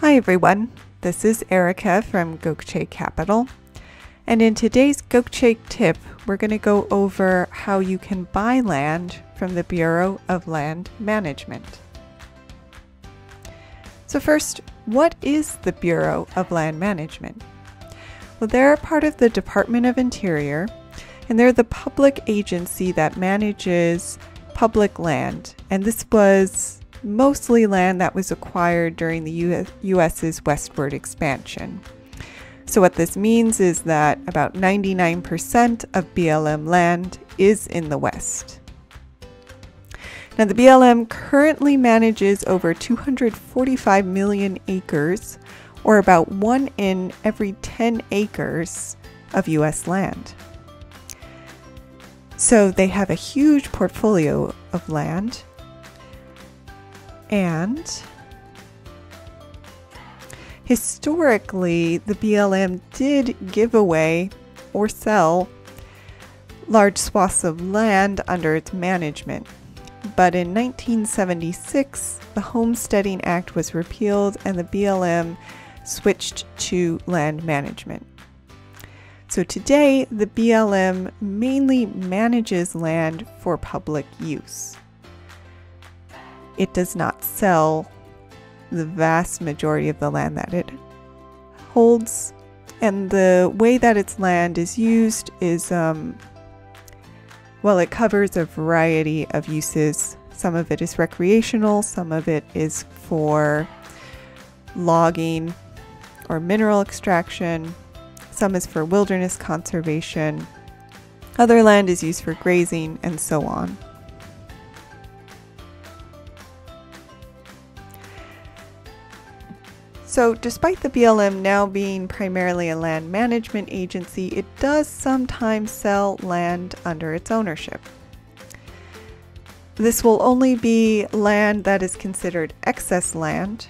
Hi everyone, this is Erica from Gokce Capital, and in today's Gokce tip, we're going to go over how you can buy land from the Bureau of Land Management. So first, what is the Bureau of Land Management? Well, they're part of the Department of Interior, and they're the public agency that manages public land, and this was mostly land that was acquired during the U.S.'s westward expansion. So what this means is that about 99% of BLM land is in the West. Now the BLM currently manages over 245 million acres, or about 1 in every 10 acres of U.S. land. So they have a huge portfolio of land. And historically, the BLM did give away or sell large swaths of land under its management. But in 1976, the Homesteading Act was repealed and the BLM switched to land management. So today, the BLM mainly manages land for public use. It does not sell the vast majority of the land that it holds, and the way that its land is used is, well, it covers a variety of uses. Some of it is recreational, some of it is for logging or mineral extraction, some is for wilderness conservation, other land is used for grazing, and so on. So despite the BLM now being primarily a land management agency, it does sometimes sell land under its ownership. This will only be land that is considered excess land.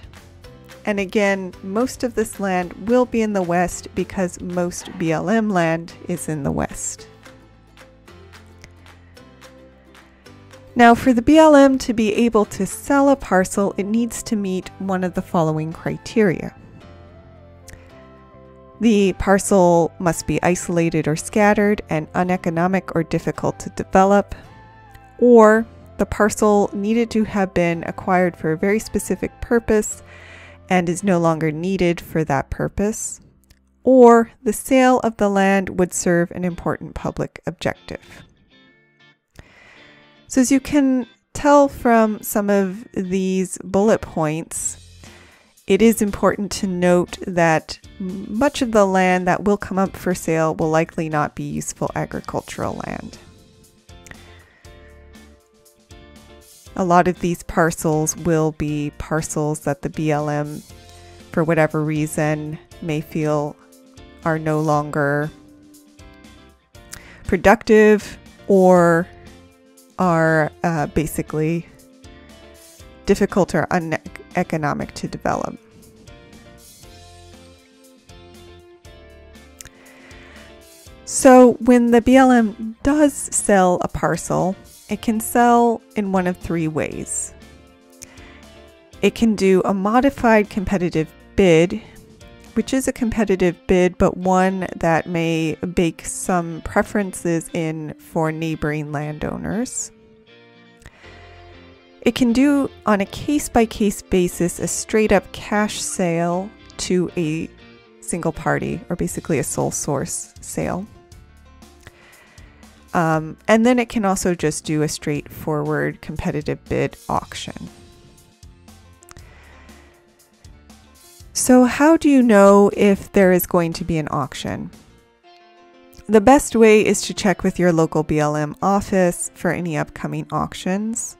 And again, most of this land will be in the West because most BLM land is in the West. Now, for the BLM to be able to sell a parcel, it needs to meet one of the following criteria. The parcel must be isolated or scattered and uneconomic or difficult to develop, or the parcel needed to have been acquired for a very specific purpose and is no longer needed for that purpose, or the sale of the land would serve an important public objective. So as you can tell from some of these bullet points, it is important to note that much of the land that will come up for sale will likely not be useful agricultural land. A lot of these parcels will be parcels that the BLM, for whatever reason, may feel are no longer productive or are basically difficult or uneconomic to develop. So when the BLM does sell a parcel, it can sell in one of three ways. It can do a modified competitive bid, which is a competitive bid, but one that may bake some preferences in for neighboring landowners. It can do, on a case-by-case basis, a straight-up cash sale to a single party, or basically a sole source sale. And then it can also just do a straightforward competitive bid auction. So how do you know if there is going to be an auction? The best way is to check with your local BLM office for any upcoming auctions.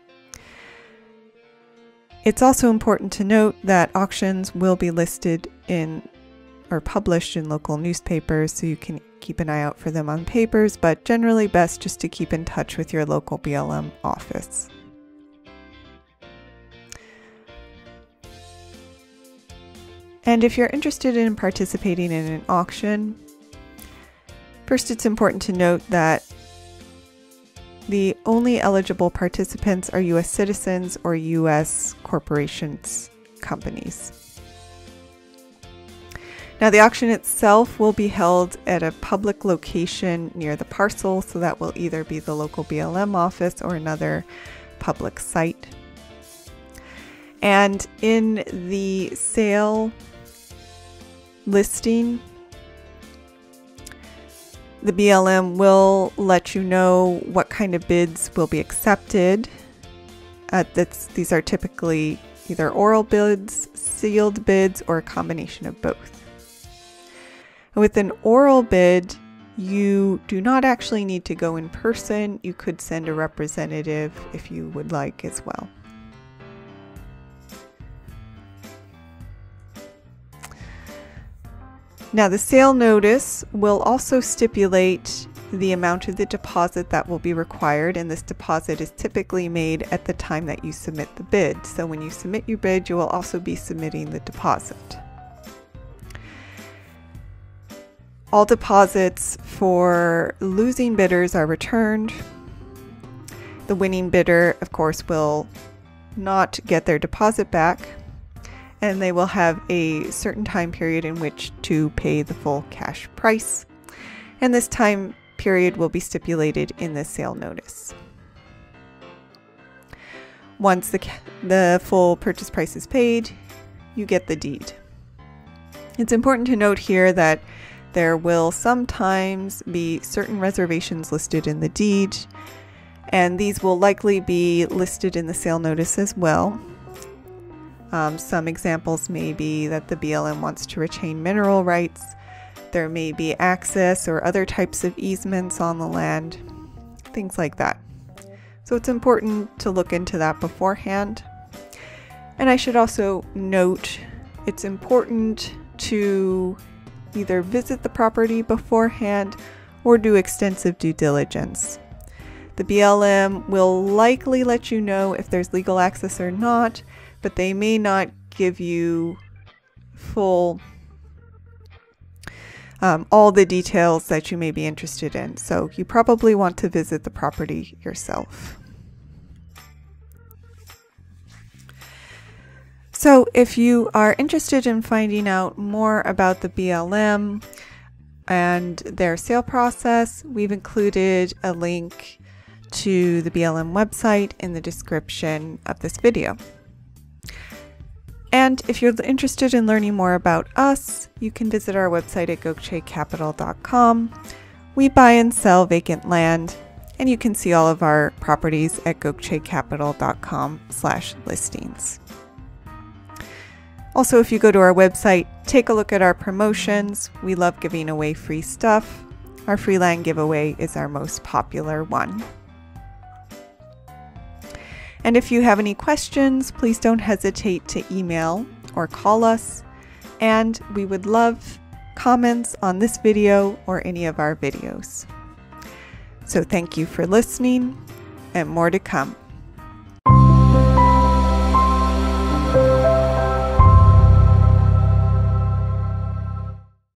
It's also important to note that auctions will be listed in or published in local newspapers, so you can keep an eye out for them on papers, but generally best just to keep in touch with your local BLM office. And if you're interested in participating in an auction, first it's important to note that the only eligible participants are U.S. citizens or U.S. corporations companies. Now the auction itself will be held at a public location near the parcel, so that will either be the local BLM office or another public site. And in the sale listing, the BLM will let you know what kind of bids will be accepted. These are typically either oral bids, sealed bids, or a combination of both. With an oral bid, you do not actually need to go in person. You could send a representative if you would like as well. Now the sale notice will also stipulate the amount of the deposit that will be required, and this deposit is typically made at the time that you submit the bid. So when you submit your bid, you will also be submitting the deposit. All deposits for losing bidders are returned. The winning bidder, of course, will not get their deposit back, and they will have a certain time period in which to pay the full cash price. And this time period will be stipulated in the sale notice. Once the full purchase price is paid, you get the deed. It's important to note here that there will sometimes be certain reservations listed in the deed, and these will likely be listed in the sale notice as well. Some examples may be that the BLM wants to retain mineral rights. There may be access or other types of easements on the land, things like that. So it's important to look into that beforehand. And I should also note, it's important to either visit the property beforehand or do extensive due diligence. The BLM will likely let you know if there's legal access or not, but they may not give you full all the details that you may be interested in. So you probably want to visit the property yourself. So if you are interested in finding out more about the BLM and their sale process, we've included a link to the BLM website in the description of this video. And if you're interested in learning more about us, you can visit our website at gokcecapital.com. We buy and sell vacant land, and you can see all of our properties at gokcecapital.com/listings. Also, if you go to our website, take a look at our promotions. We love giving away free stuff. Our free land giveaway is our most popular one. And if you have any questions, please don't hesitate to email or call us. And we would love comments on this video or any of our videos. So thank you for listening, and more to come.